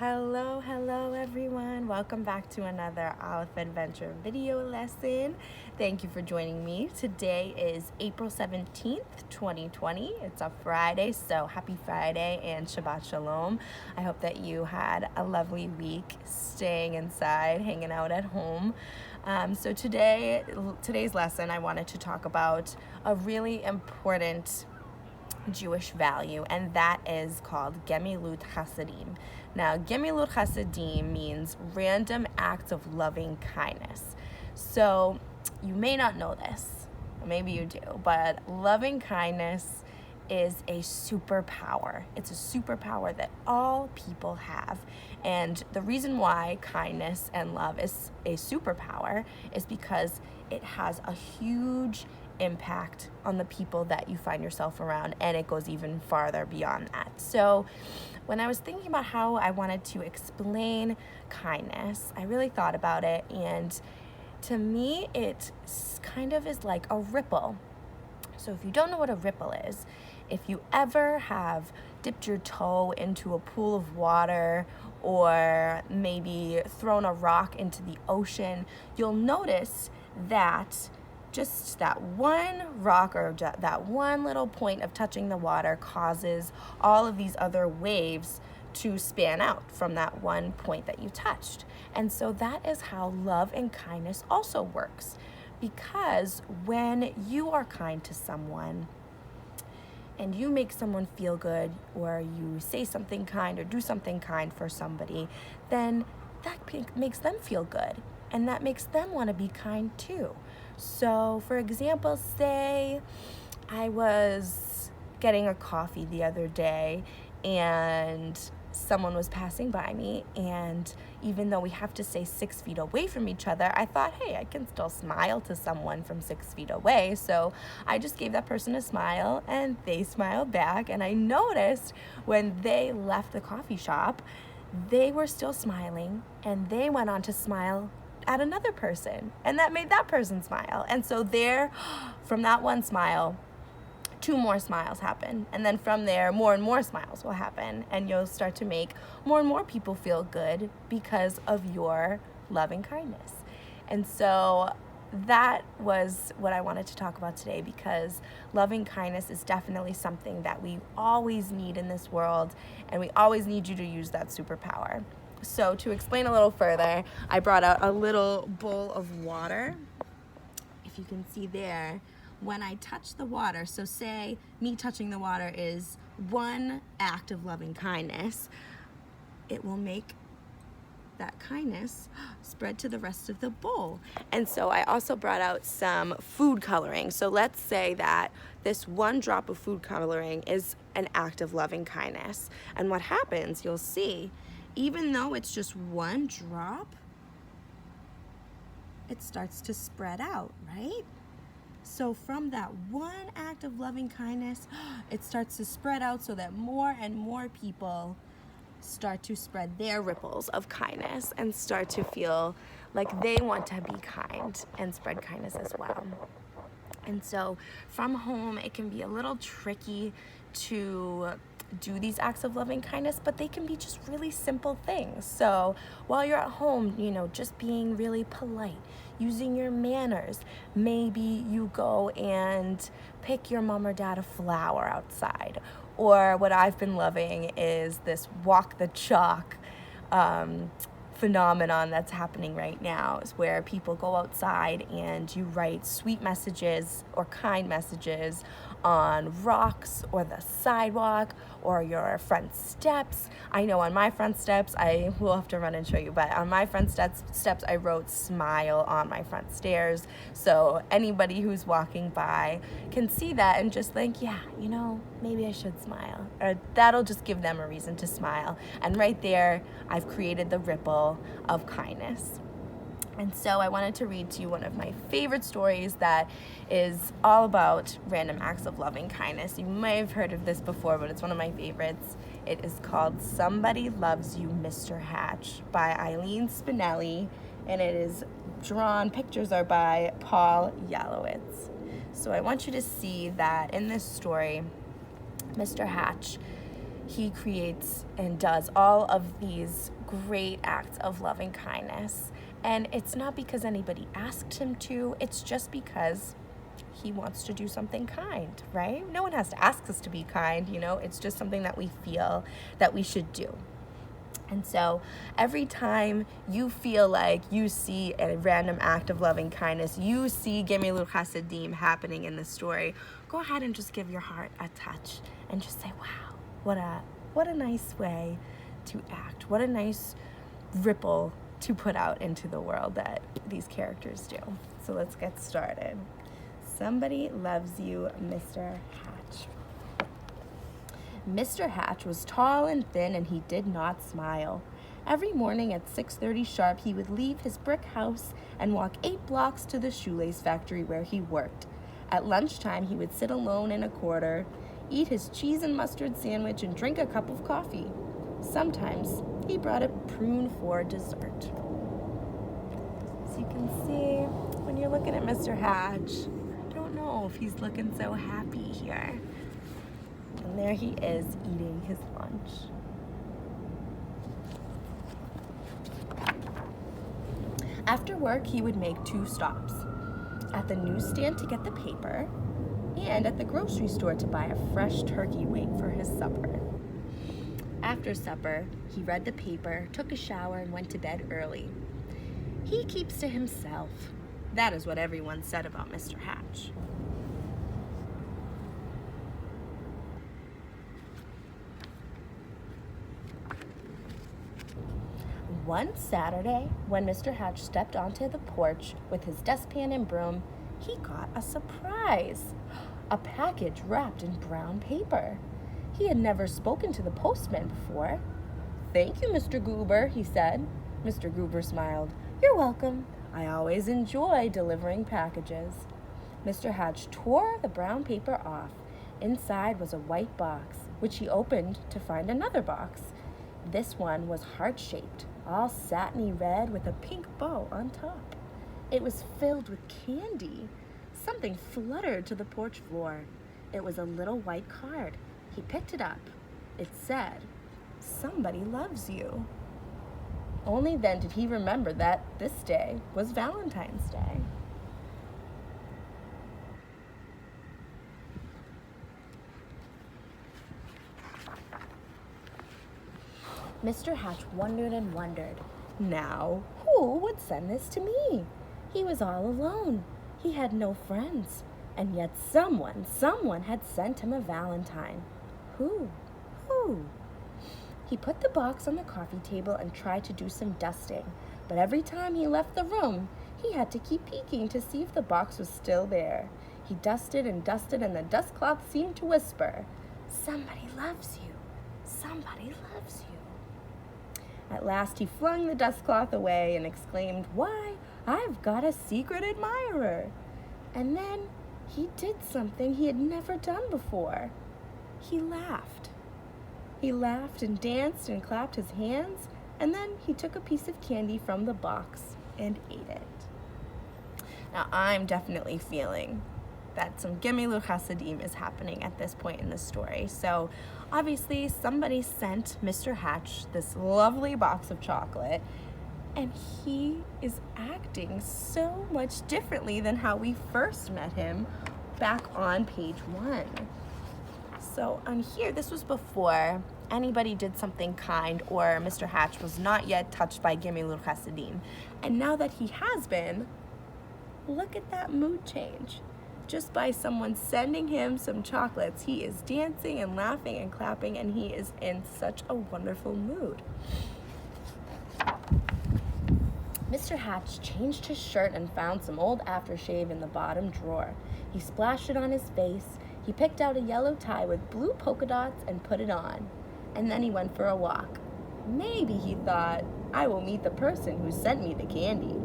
Hello everyone. Welcome back to another Olive Adventure video lesson. Thank you for joining me. Today is April 17th, 2020. It's a Friday, so happy Friday and Shabbat Shalom. I hope that you had a lovely week staying inside, hanging out at home. So today's lesson, I wanted to talk about a really important Jewish value, and that is called Gemilut Hasadim. Now, Gemilut Hasadim means random acts of loving kindness. So, you may not know this, maybe you do, but loving kindness is a superpower. It's a superpower that all people have. And the reason why kindness and love is a superpower is because it has a huge impact on the people that you find yourself around, and it goes even farther beyond that. So when I was thinking about how I wanted to explain kindness, I really thought about it, and to me it kind of is like a ripple. So if you don't know what a ripple is, if you ever have dipped your toe into a pool of water or maybe thrown a rock into the ocean, you'll notice that just that one rock or that one little point of touching the water causes all of these other waves to span out from that one point that you touched. And so that is how love and kindness also works. Because when you are kind to someone and you make someone feel good, or you say something kind or do something kind for somebody, then that makes them feel good, and that makes them want to be kind too. So for example, say I was getting a coffee the other day and someone was passing by me, and even though we have to stay 6 feet away from each other, I thought, hey, I can still smile to someone from 6 feet away. So I just gave that person a smile, and they smiled back, and I noticed when they left the coffee shop, they were still smiling, and they went on to smile at another person, and that made that person smile. And so there, from that one smile, 2 more smiles happen, and then from there more and more smiles will happen, and you'll start to make more and more people feel good because of your loving kindness. And so that was what I wanted to talk about today, because loving kindness is definitely something that we always need in this world, and we always need you to use that superpower. So to explain a little further, I brought out a little bowl of water. If you can see there, when I touch the water, so say me touching the water is one act of loving kindness, it will make that kindness spread to the rest of the bowl. And so I also brought out some food coloring. So let's say that this one drop of food coloring is an act of loving kindness. And what happens, you'll see, even though it's just one drop, it starts to spread out, right? So from that one act of loving kindness, it starts to spread out so that more and more people start to spread their ripples of kindness and start to feel like they want to be kind and spread kindness as well. And so from home, it can be a little tricky to do these acts of loving kindness, but they can be just really simple things. So while you're at home, just being really polite, using your manners. Maybe you go and pick your mom or dad a flower outside. Or what I've been loving is this walk the chalk phenomenon that's happening right now, is where people go outside and you write sweet messages or kind messages on rocks or the sidewalk or your front steps. I know on my front steps, I will have to run and show you, but on my front steps I wrote smile on my front stairs, so anybody who's walking by can see that and just think, yeah, maybe I should smile, or that'll just give them a reason to smile. And right there, I've created the ripple of kindness. And so I wanted to read to you one of my favorite stories that is all about random acts of loving kindness. You may have heard of this before, but it's one of my favorites. It is called Somebody Loves You, Mr. Hatch by Eileen Spinelli, and it is pictures are by Paul Yalowitz. So I want you to see that in this story, Mr. Hatch he creates and does all of these great acts of loving kindness. And it's not because anybody asked him to, it's just because he wants to do something kind, right? No one has to ask us to be kind, it's just something that we feel that we should do. And so every time you feel like you see a random act of loving kindness, you see Gemilut Hasadim happening in the story, go ahead and just give your heart a touch and just say, wow, what a nice way to act. What a nice ripple to put out into the world that these characters do. So let's get started. Somebody loves you, Mr. Hatch. Mr. Hatch was tall and thin, and he did not smile. Every morning at 6:30 sharp, he would leave his brick house and walk 8 blocks to the shoelace factory where he worked. At lunchtime, he would sit alone in a corner, eat his cheese and mustard sandwich, and drink a cup of coffee. Sometimes he brought a prune for dessert. As you can see, when you're looking at Mr. Hatch, I don't know if he's looking so happy here. And there he is eating his lunch. After work, he would make 2 stops. At the newsstand to get the paper, and at the grocery store to buy a fresh turkey wing for his supper. After supper, he read the paper, took a shower, and went to bed early. He keeps to himself. That is what everyone said about Mr. Hatch. One Saturday, when Mr. Hatch stepped onto the porch with his dustpan and broom, he got a surprise. A package wrapped in brown paper. He had never spoken to the postman before. "Thank you, Mr. Goober," he said. Mr. Goober smiled. "You're welcome. I always enjoy delivering packages." Mr. Hatch tore the brown paper off. Inside was a white box, which he opened to find another box. This one was heart-shaped, all satiny red with a pink bow on top. It was filled with candy. Something fluttered to the porch floor. It was a little white card. He picked it up. It said, "Somebody loves you." Only then did he remember that this day was Valentine's Day. Mr. Hatch wondered and wondered. Now, who would send this to me? He was all alone. He had no friends. And yet someone had sent him a Valentine. Who? He put the box on the coffee table and tried to do some dusting. But every time he left the room, he had to keep peeking to see if the box was still there. He dusted and dusted, and the dust cloth seemed to whisper, "Somebody loves you. Somebody loves you." At last he flung the dust cloth away and exclaimed, "Why, I've got a secret admirer." And then he did something he had never done before. He laughed. He laughed and danced and clapped his hands, and then he took a piece of candy from the box and ate it. Now, I'm definitely feeling that some Gemilut Hasadim is happening at this point in the story. So obviously somebody sent Mr. Hatch this lovely box of chocolate, and he is acting so much differently than how we first met him back on page 1. So on here, this was before anybody did something kind or Mr. Hatch was not yet touched by Gemilut Hasadim. And now that he has been, look at that mood change. Just by someone sending him some chocolates, he is dancing and laughing and clapping, and he is in such a wonderful mood. Mr. Hatch changed his shirt and found some old aftershave in the bottom drawer. He splashed it on his face. He picked out a yellow tie with blue polka dots and put it on. And then he went for a walk. Maybe, he thought, I will meet the person who sent me the candy.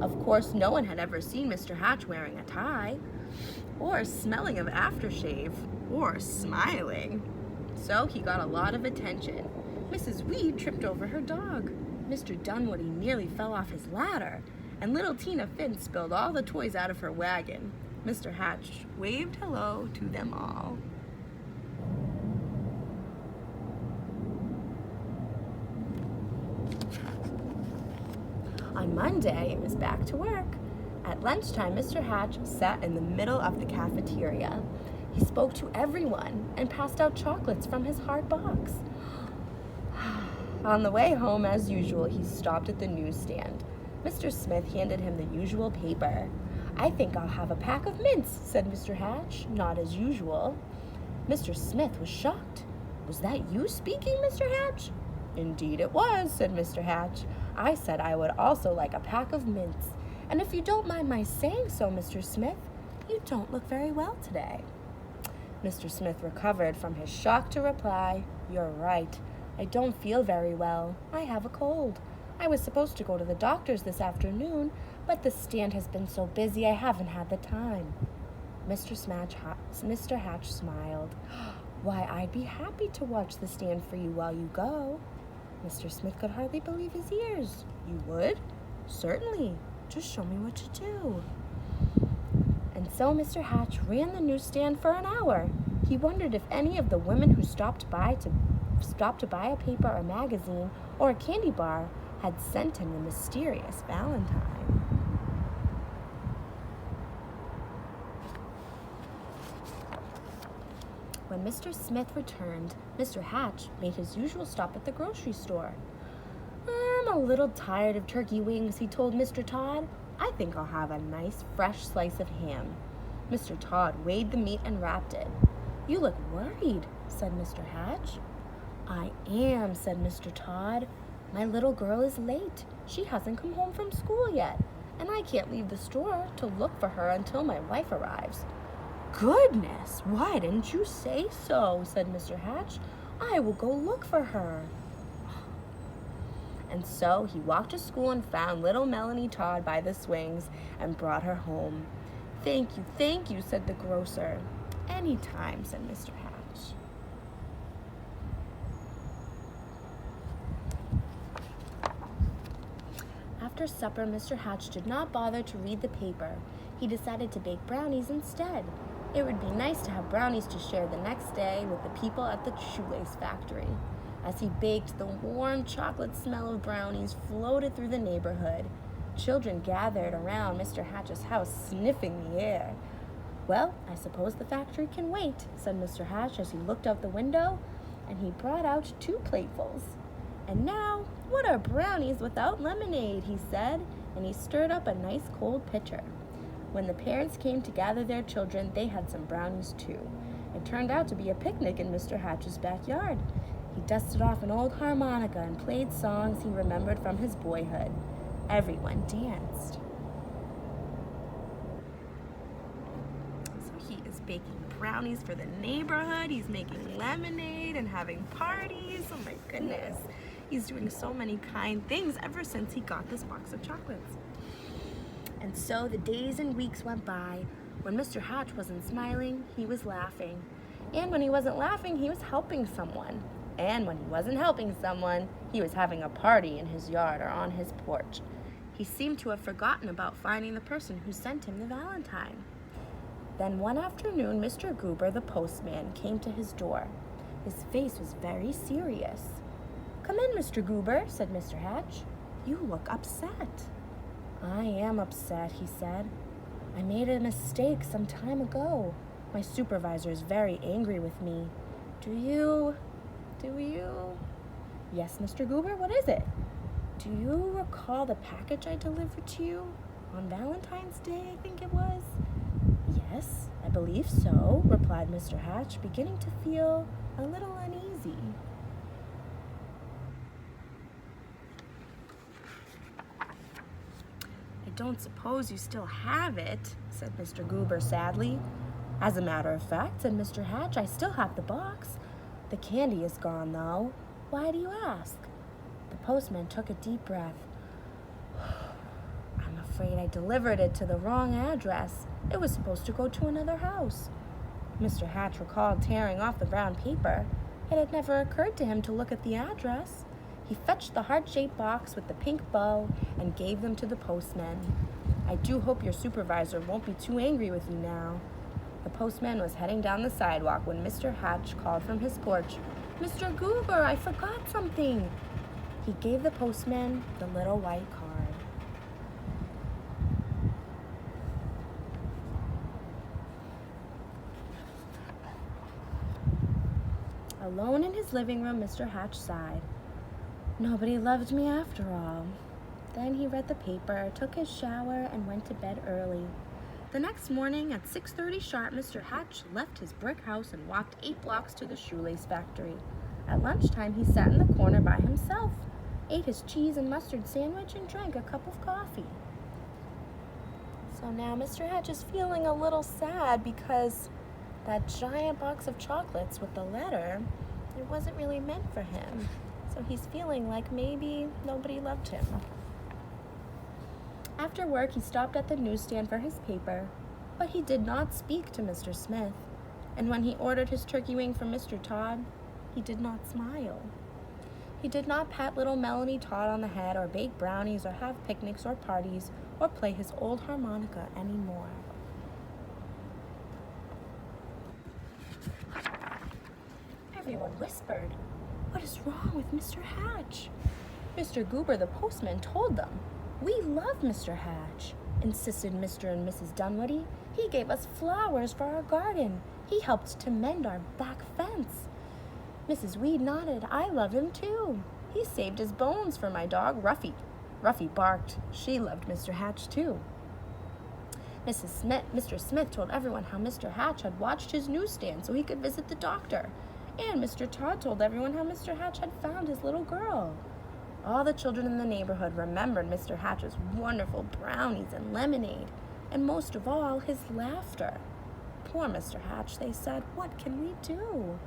Of course, no one had ever seen Mr. Hatch wearing a tie, or smelling of aftershave, or smiling. So he got a lot of attention. Mrs. Weed tripped over her dog. Mr. Dunwoody nearly fell off his ladder, and little Tina Finn spilled all the toys out of her wagon. Mr. Hatch waved hello to them all. On Monday, it was back to work. At lunchtime, Mr. Hatch sat in the middle of the cafeteria. He spoke to everyone and passed out chocolates from his hard box. On the way home, as usual, he stopped at the newsstand. Mr. Smith handed him the usual paper. "I think I'll have a pack of mints," said Mr. Hatch, not as usual. Mr. Smith was shocked. "Was that you speaking, Mr. Hatch?" "Indeed it was," said Mr. Hatch. "I said I would also like a pack of mints. And if you don't mind my saying so, Mr. Smith, you don't look very well today." Mr. Smith recovered from his shock to reply, "You're right. I don't feel very well. I have a cold. I was supposed to go to the doctor's this afternoon, but the stand has been so busy I haven't had the time." Mr. Hatch smiled. "Why, I'd be happy to watch the stand for you while you go." Mr. Smith could hardly believe his ears. "You would?" "Certainly. Just show me what to do." And so Mr. Hatch ran the newsstand for an hour. He wondered if any of the women who stopped to buy a paper or magazine or a candy bar had sent him the mysterious Valentine. When Mr. Smith returned, Mr. Hatch made his usual stop at the grocery store. "I'm a little tired of turkey wings," he told Mr. Todd. "I think I'll have a nice fresh slice of ham." Mr. Todd weighed the meat and wrapped it. "You look worried," said Mr. Hatch. "I am," said Mr. Todd. "My little girl is late. She hasn't come home from school yet, and I can't leave the store to look for her until my wife arrives." "Goodness, why didn't you say so?" said Mr. Hatch. "I will go look for her." And so he walked to school and found little Melanie Todd by the swings and brought her home. Thank you," said the grocer. "Any time," said Mr. Hatch. After supper, Mr. Hatch did not bother to read the paper. He decided to bake brownies instead. It would be nice to have brownies to share the next day with the people at the shoelace factory. As he baked, the warm chocolate smell of brownies floated through the neighborhood. Children gathered around Mr. Hatch's house, sniffing the air. "Well, I suppose the factory can wait," said Mr. Hatch as he looked out the window, and he brought out 2 platefuls. "And now, what are brownies without lemonade?" he said, and he stirred up a nice cold pitcher. When the parents came to gather their children, they had some brownies too. It turned out to be a picnic in Mr. Hatch's backyard. He dusted off an old harmonica and played songs he remembered from his boyhood. Everyone danced. So he is baking brownies for the neighborhood. He's making lemonade and having parties. Oh my goodness. He's doing so many kind things ever since he got this box of chocolates. And so the days and weeks went by. When Mr. Hatch wasn't smiling, he was laughing. And when he wasn't laughing, he was helping someone. And when he wasn't helping someone, he was having a party in his yard or on his porch. He seemed to have forgotten about finding the person who sent him the Valentine. Then one afternoon, Mr. Goober, the postman, came to his door. His face was very serious. "Come in, Mr. Goober," said Mr. Hatch. "You look upset." "I am upset," he said. "I made a mistake some time ago. My supervisor is very angry with me. Do you? "Yes, Mr. Goober, what is it?" "Do you recall the package I delivered to you on Valentine's Day, I think it was?" "Yes, I believe so," replied Mr. Hatch, beginning to feel a little uneasy. "I don't suppose you still have it," said Mr. Goober sadly. "As a matter of fact," said Mr. Hatch, "I still have the box. The candy is gone, though. Why do you ask?" The postman took a deep breath. "I'm afraid I delivered it to the wrong address. It was supposed to go to another house." Mr. Hatch recalled tearing off the brown paper. It had never occurred to him to look at the address. He fetched the heart-shaped box with the pink bow and gave them to the postman. "I do hope your supervisor won't be too angry with you now." The postman was heading down the sidewalk when Mr. Hatch called from his porch, "Mr. Goober, I forgot something." He gave the postman the little white card. Alone in his living room, Mr. Hatch sighed. Nobody loved me after all. Then he read the paper, took his shower, and went to bed early. The next morning at 6:30 sharp, Mr. Hatch left his brick house and walked 8 blocks to the shoelace factory. At lunchtime, he sat in the corner by himself, ate his cheese and mustard sandwich, and drank a cup of coffee. So now Mr. Hatch is feeling a little sad because that giant box of chocolates with the letter, it wasn't really meant for him. So he's feeling like maybe nobody loved him. After work, he stopped at the newsstand for his paper, but he did not speak to Mr. Smith. And when he ordered his turkey wing from Mr. Todd, he did not smile. He did not pat little Melanie Todd on the head or bake brownies or have picnics or parties or play his old harmonica anymore. Everyone whispered, "What is wrong with Mr. Hatch?" Mr. Goober, the postman, told them, "We love Mr. Hatch," insisted Mr. and Mrs. Dunwoody. "He gave us flowers for our garden. He helped to mend our back fence." Mrs. Weed nodded. "I love him too. He saved his bones for my dog, Ruffy." Ruffy barked. She loved Mr. Hatch too. Mr. Smith told everyone how Mr. Hatch had watched his newsstand so he could visit the doctor. And Mr. Todd told everyone how Mr. Hatch had found his little girl. All the children in the neighborhood remembered Mr. Hatch's wonderful brownies and lemonade, and most of all, his laughter. "Poor Mr. Hatch," they said. "What can we do?"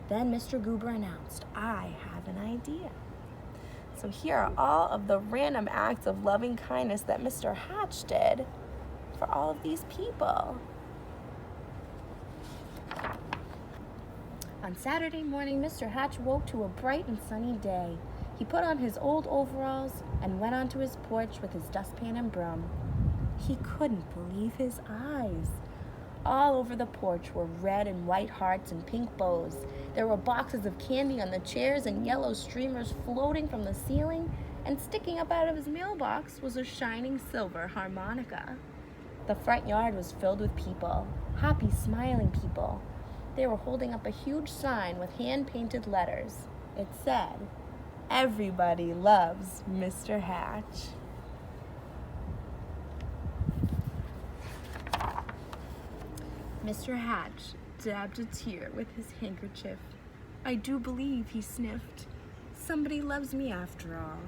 Then Mr. Goober announced, "I have an idea." So here are all of the random acts of loving kindness that Mr. Hatch did for all of these people. On Saturday morning, Mr. Hatch woke to a bright and sunny day. He put on his old overalls and went onto his porch with his dustpan and broom. He couldn't believe his eyes. All over the porch were red and white hearts and pink bows. There were boxes of candy on the chairs and yellow streamers floating from the ceiling, and sticking up out of his mailbox was a shining silver harmonica. The front yard was filled with people, happy, smiling people. They were holding up a huge sign with hand-painted letters. It said, "Everybody loves Mr. Hatch." Mr. Hatch dabbed a tear with his handkerchief. "I do believe," he sniffed, "somebody loves me after all."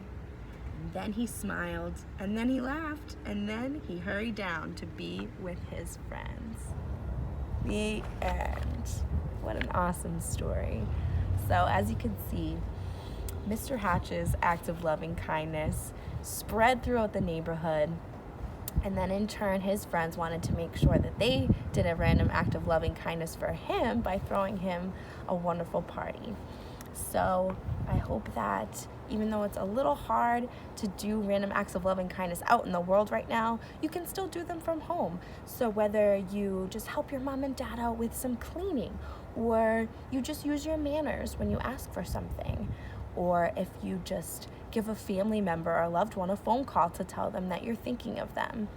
And then he smiled, and then he laughed, and then he hurried down to be with his friends. The end. What an awesome story. So as you can see, Mr. Hatch's act of loving kindness spread throughout the neighborhood, and then in turn his friends wanted to make sure that they did a random act of loving kindness for him by throwing him a wonderful party. So I hope that even though it's a little hard to do random acts of loving kindness out in the world right now, you can still do them from home. So whether you just help your mom and dad out with some cleaning, or you just use your manners when you ask for something, or if you just give a family member or a loved one a phone call to tell them that you're thinking of them,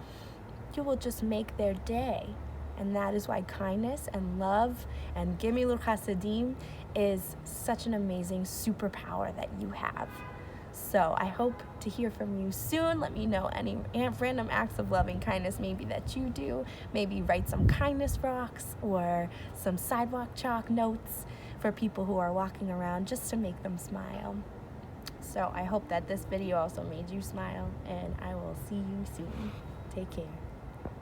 you will just make their day. And that is why kindness and love and Gemilut Hasadim is such an amazing superpower that you have. So I hope to hear from you soon. Let me know any random acts of loving kindness maybe that you do. Maybe write some kindness rocks or some sidewalk chalk notes for people who are walking around just to make them smile. So I hope that this video also made you smile, and I will see you soon. Take care.